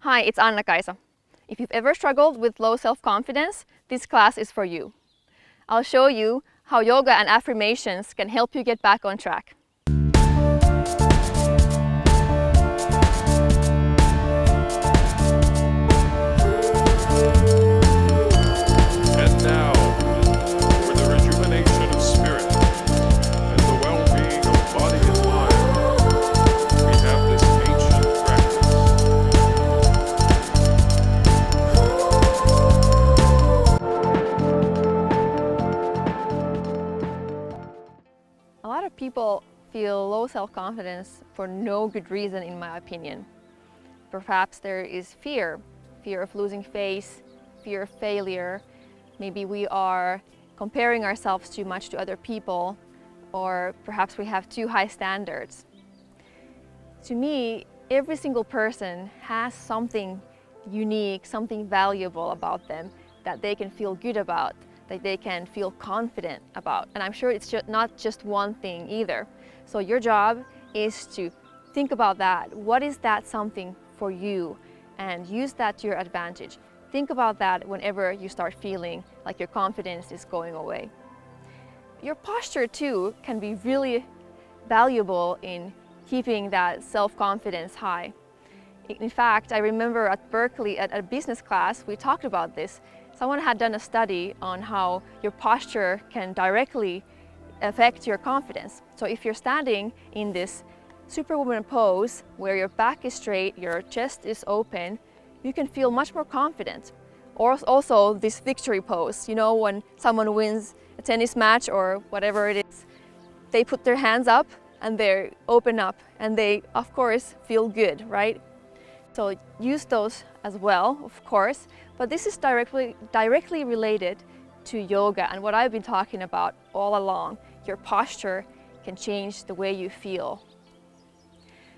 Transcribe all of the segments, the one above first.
Hi, it's Anna-Kaisa. If you've ever struggled with low self-confidence, this class is for you. I'll show you how yoga and affirmations can help you get back on track. And now, for the rejuvenation of spirit and the well-being of body and mind, we have this ancient practice. A lot of people feel low self-confidence for no good reason, in my opinion. Perhaps there is fear of losing face, fear of failure. Maybe we are comparing ourselves too much to other people, or perhaps we have too high standards. To me, every single person has something unique, something valuable about them that they can feel good about, that they can feel confident about. And I'm sure it's not just one thing either. So your job is to think about that. What is that something for you? And use that to your advantage. Think about that whenever you start feeling like your confidence is going away. Your posture too can be really valuable in keeping that self-confidence high. In fact, I remember at Berkeley at a business class, we talked about this. Someone had done a study on how your posture can directly affect your confidence. So if you're standing in this Superwoman pose where your back is straight, your chest is open, you can feel much more confident. Or also this victory pose, you know, when someone wins a tennis match or whatever it is, they put their hands up and they open up and they, of course, feel good, right? So use those as well, of course, but this is directly related to yoga and what I've been talking about all along. Your posture can change the way you feel.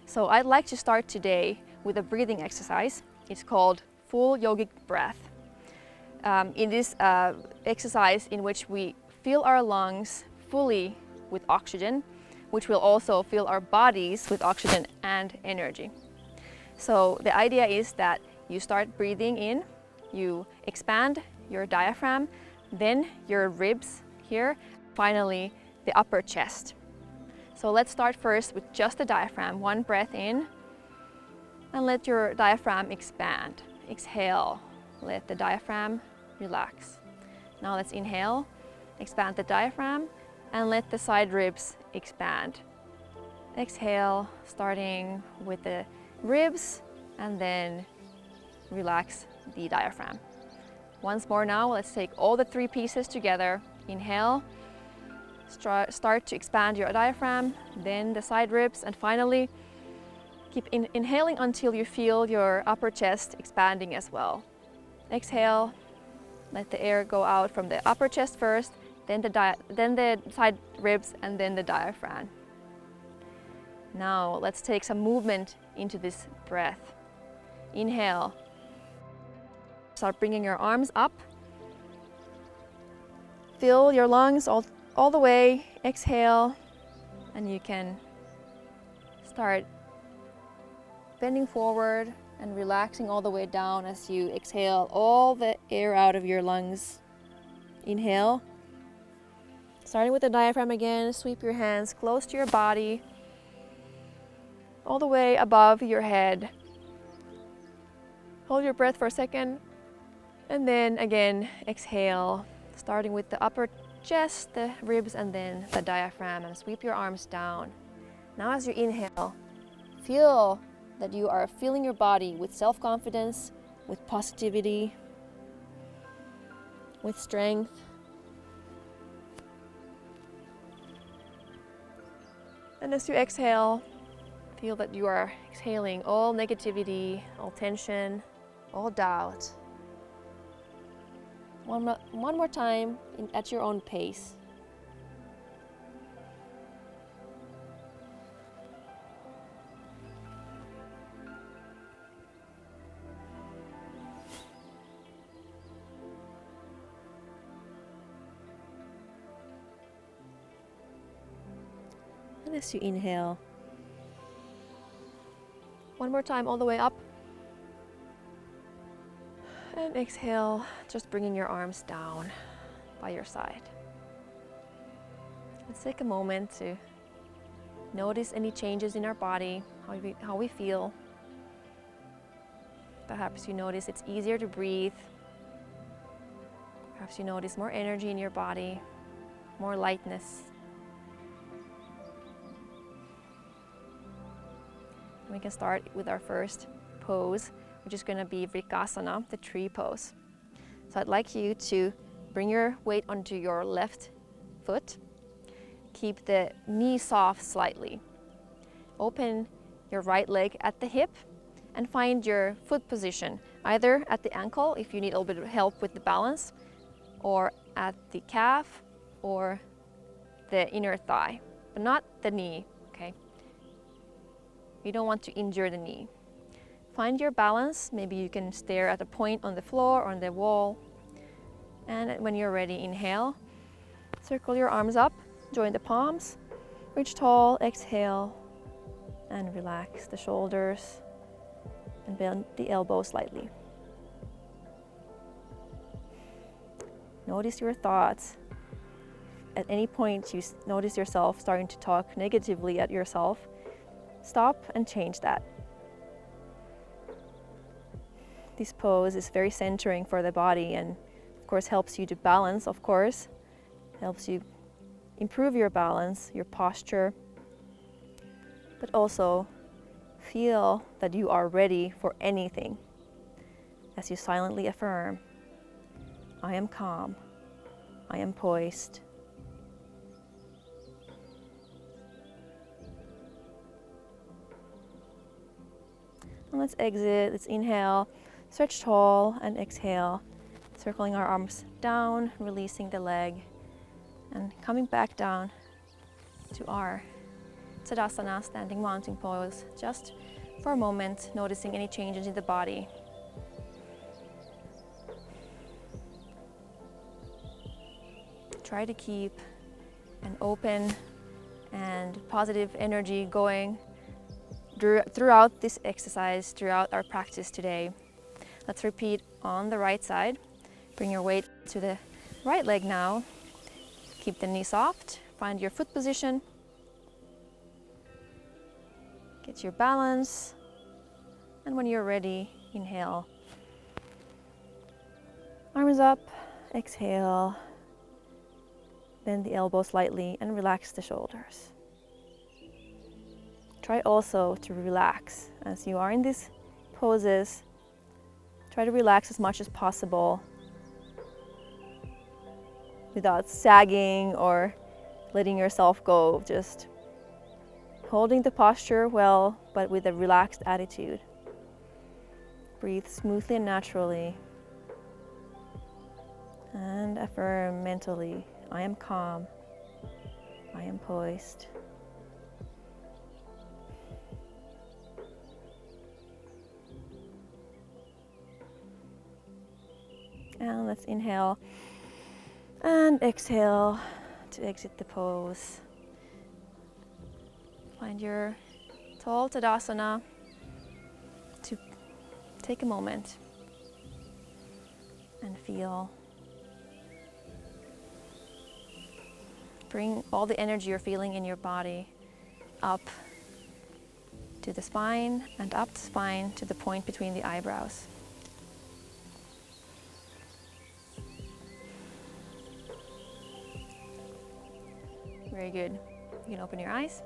So I'd like to start today with a breathing exercise. It's called full yogic breath. In this exercise in which we fill our lungs fully with oxygen, which will also fill our bodies with oxygen and energy. So the idea is that you start breathing in, you expand your diaphragm, then your ribs here, finally the upper chest. So let's start first with just the diaphragm. One breath in and let your diaphragm expand. Exhale, let the diaphragm relax. Now let's inhale, expand the diaphragm and let the side ribs expand. Exhale, starting with the ribs and then relax the diaphragm. Once more now, let's take all the three pieces together. Inhale, start to expand your diaphragm, then the side ribs, and finally keep inhaling until you feel your upper chest expanding as well. Exhale, let the air go out from the upper chest first, then the side ribs, and then the diaphragm. Now let's take some movement into this breath. Inhale. Start bringing your arms up. Fill your lungs all the way. Exhale. And you can start bending forward and relaxing all the way down as you exhale all the air out of your lungs. Inhale. Starting with the diaphragm again, sweep your hands close to your body, all the way above your head. Hold your breath for a second, and then again exhale, starting with the upper chest, the ribs, and then the diaphragm, and sweep your arms down. Now as you inhale, feel that you are filling your body with self-confidence, with positivity, with strength. And as you exhale, feel that you are exhaling all negativity, all tension, all doubt. One more time at your own pace. And as you inhale, one more time all the way up. And exhale, just bringing your arms down by your side. Let's take a moment to notice any changes in our body, how we feel. Perhaps you notice it's easier to breathe. Perhaps you notice more energy in your body, more lightness. We can start with our first pose, which is going to be Vrikasana, the tree pose. So I'd like you to bring your weight onto your left foot. Keep the knee soft slightly. Open your right leg at the hip and find your foot position, either at the ankle if you need a little bit of help with the balance, or at the calf or the inner thigh, but not the knee, okay? You don't want to injure the knee. Find your balance. Maybe you can stare at a point on the floor or on the wall. And when you're ready, inhale. Circle your arms up, join the palms, reach tall, exhale, and relax the shoulders and bend the elbows slightly. Notice your thoughts. At any point you notice yourself starting to talk negatively at yourself, stop and change that. This pose is very centering for the body and of course helps you to balance, helps you improve your balance, your posture, but also feel that you are ready for anything as you silently affirm, I am calm, I am poised. And let's exit, let's inhale, stretch tall and exhale, circling our arms down, releasing the leg and coming back down to our Tadasana, standing mountain pose, just for a moment, noticing any changes in the body. Try to keep an open and positive energy going throughout this exercise, throughout our practice today. Let's repeat on the right side. Bring your weight to the right leg now. Keep the knee soft, find your foot position. Get your balance. And when you're ready, inhale. Arms up, exhale. Bend the elbows slightly and relax the shoulders. Try also to relax as you are in these poses. Try to relax as much as possible without sagging or letting yourself go. Just holding the posture well, but with a relaxed attitude. Breathe smoothly and naturally. And affirm mentally, I am calm, I am poised. And let's inhale and exhale to exit the pose. Find your tall Tadasana to take a moment and feel. Bring all the energy you're feeling in your body up to the spine and up the spine to the point between the eyebrows. Very good. You can open your eyes.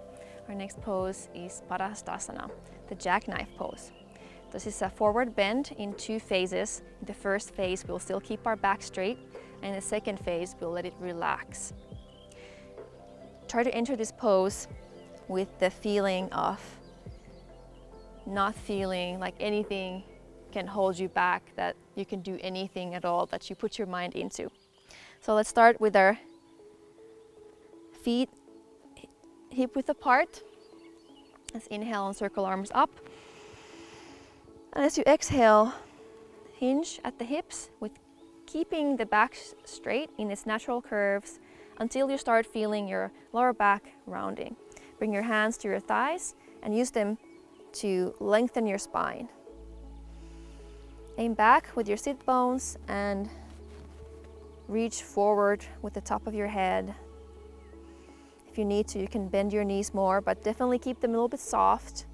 Our next pose is Padahastasana, the jackknife pose. This is a forward bend in two phases. In the first phase, we'll still keep our back straight, and in the second phase, we'll let it relax. Try to enter this pose with the feeling of not feeling like anything can hold you back, that you can do anything at all that you put your mind into. So let's start with our feet hip width apart. Let's inhale and circle arms up. And as you exhale, hinge at the hips with keeping the back straight in its natural curves until you start feeling your lower back rounding. Bring your hands to your thighs and use them to lengthen your spine. Aim back with your sit bones and reach forward with the top of your head. If you need to, you can bend your knees more, but definitely keep them a little bit soft.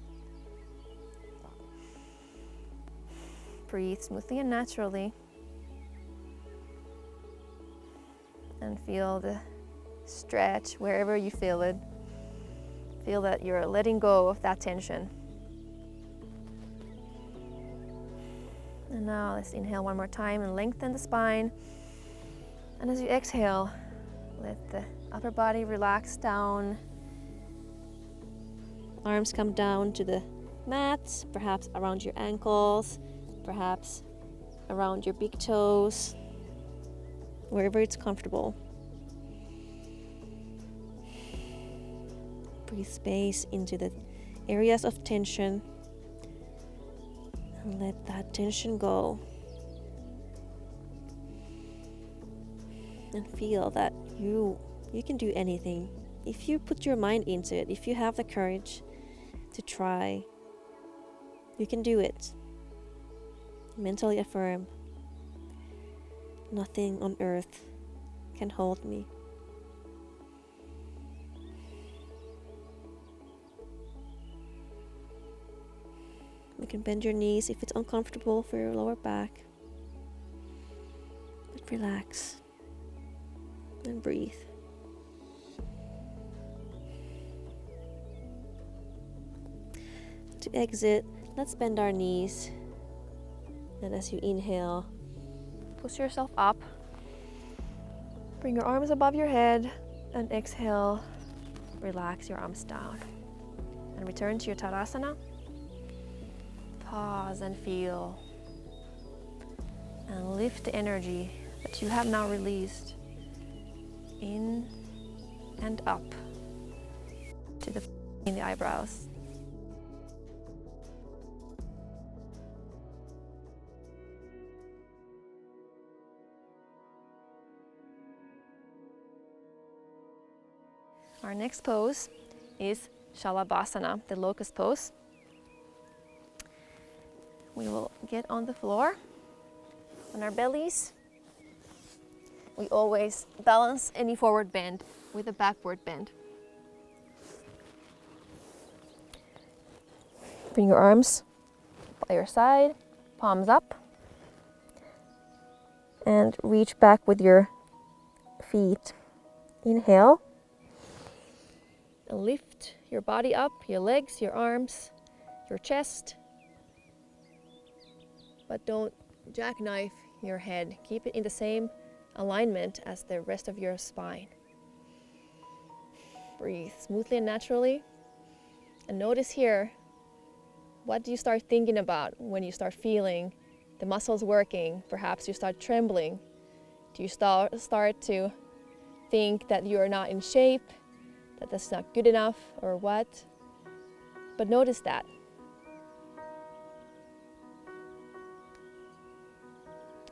Breathe smoothly and naturally. And feel the stretch wherever you feel it. Feel that you're letting go of that tension. And now let's inhale one more time and lengthen the spine. And as you exhale, let the upper body relax down. Arms come down to the mat, perhaps around your ankles, perhaps around your big toes, wherever it's comfortable. Breathe space into the areas of tension and let that tension go. And feel that you can do anything. If you put your mind into it, if you have the courage to try, you can do it. Mentally affirm, nothing on earth can hold me. You can bend your knees if it's uncomfortable for your lower back. But relax and breathe. To exit, let's bend our knees. And as you inhale, push yourself up. Bring your arms above your head and exhale. Relax your arms down. And return to your Tadasana. Pause and feel. And lift the energy that you have now released in and up to the eyebrows. Our next pose is Shalabhasana, the locust pose. We will get on the floor, on our bellies. We always balance any forward bend with a backward bend. Bring your arms by your side, palms up, and reach back with your feet. Inhale. And lift your body up, your legs, your arms, your chest. But don't jackknife your head. Keep it in the same alignment as the rest of your spine. Breathe smoothly and naturally. And notice here, what do you start thinking about when you start feeling the muscles working? Perhaps you start trembling. Do you start to think that you are not in shape, that that's not good enough, or what? But notice that.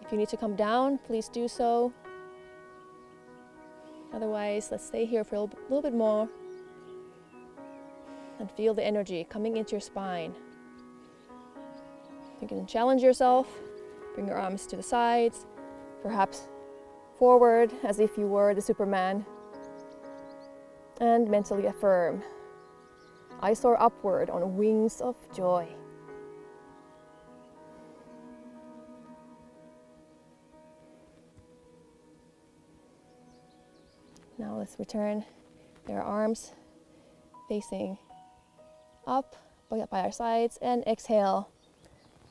If you need to come down, please do so. Otherwise, let's stay here for a little bit more and feel the energy coming into your spine. You can challenge yourself, bring your arms to the sides, perhaps forward as if you were the Superman, and mentally affirm. I soar upward on wings of joy. Now let's return your arms facing up by our sides and exhale.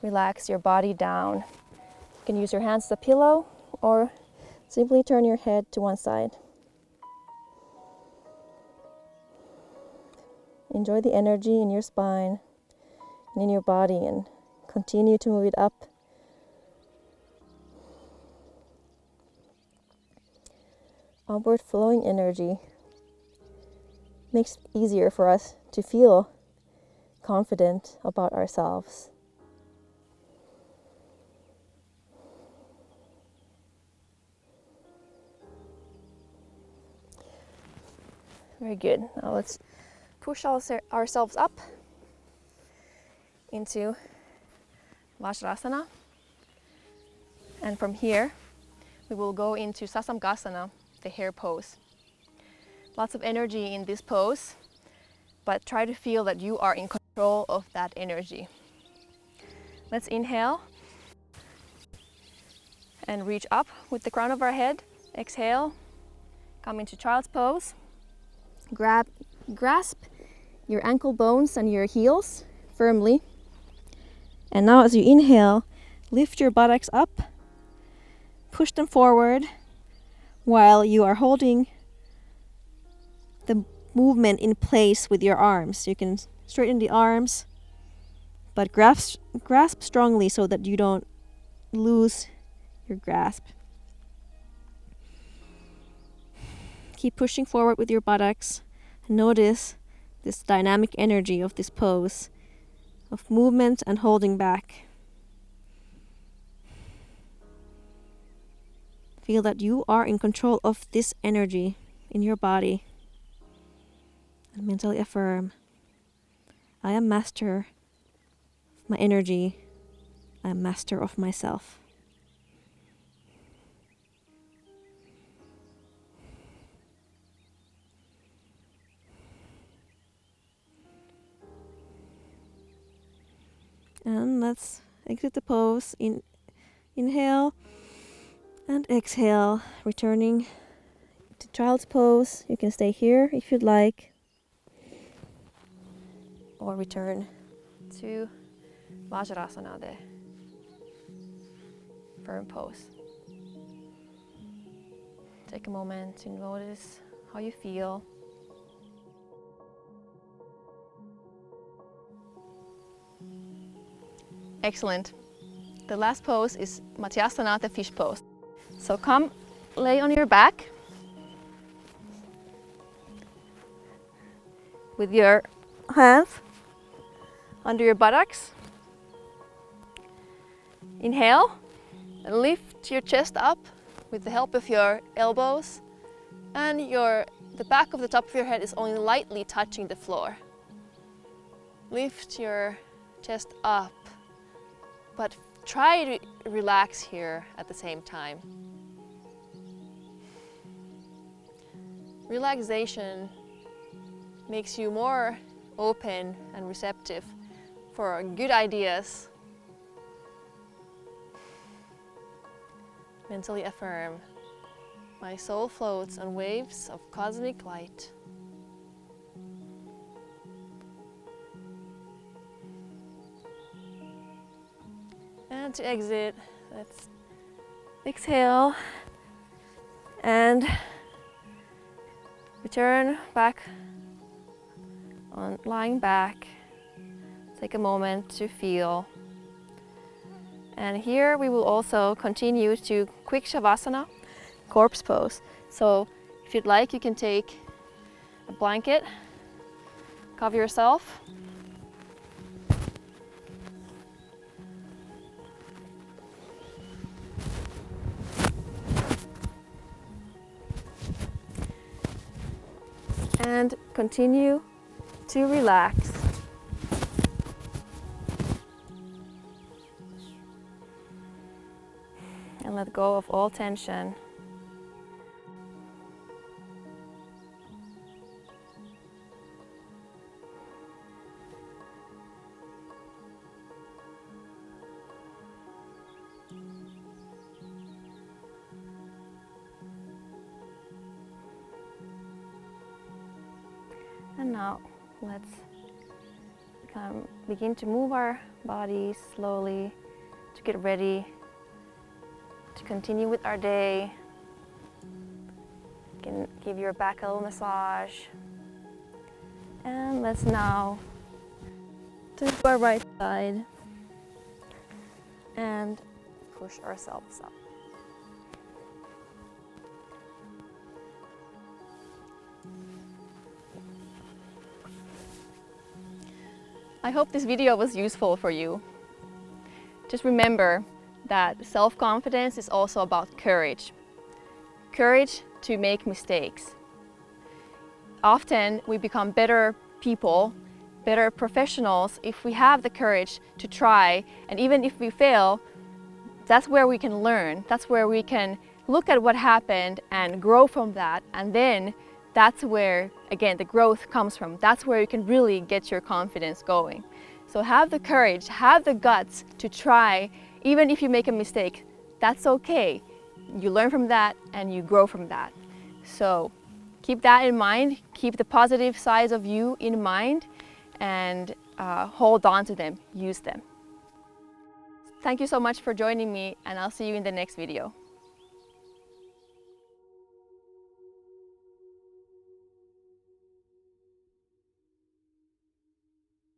Relax your body down. You can use your hands as a pillow or simply turn your head to one side. Enjoy the energy in your spine and in your body and continue to move it up. Upward flowing energy makes it easier for us to feel confident about ourselves. Very good. Now let's push ourselves up into Vajrasana. And from here, we will go into Sasamgasana, the hare pose. Lots of energy in this pose, but try to feel that you are in control of that energy. Let's inhale and reach up with the crown of our head. Exhale, come into child's pose. Grasp your ankle bones and your heels firmly. And now as you inhale, lift your buttocks up, push them forward while you are holding the movement in place with your arms. You can straighten the arms, but grasp strongly so that you don't lose your grasp. Keep pushing forward with your buttocks. Notice this dynamic energy of this pose, of movement and holding back. Feel that you are in control of this energy in your body. And mentally affirm, I am master of my energy. I am master of myself. And let's exit the pose. Inhale and exhale, returning to child's pose. You can stay here if you'd like, or return to Vajrasana, the firm pose. Take a moment to notice how you feel. Excellent. The last pose is Matsyasana, the fish pose. So come lay on your back with your hands under your buttocks. Inhale and lift your chest up with the help of your elbows, and the back of the top of your head is only lightly touching the floor. Lift your chest up, but try to relax here at the same time. Relaxation makes you more open and receptive for good ideas. Mentally affirm, my soul floats on waves of cosmic light. And to exit, let's exhale and return back on lying back. Take a moment to feel. And here we will also continue to quick Shavasana, corpse pose. So if you'd like, you can take a blanket, cover yourself. And continue to relax. And let go of all tension. And now let's begin to move our bodies slowly to get ready to continue with our day. You can give your back a little massage. And let's now turn to our right side and push ourselves up. I hope this video was useful for you. Just remember that self-confidence is also about courage. Courage to make mistakes. Often we become better people, better professionals if we have the courage to try, and even if we fail, That's where we can learn. That's where we can look at what happened and grow from that. And then that's where, again, the growth comes from. That's where you can really get your confidence going. So have the courage, have the guts to try, even if you make a mistake. That's okay. You learn from that and you grow from that. So keep that in mind, keep the positive sides of you in mind, and hold on to them, use them. Thank you so much for joining me, and I'll see you in the next video.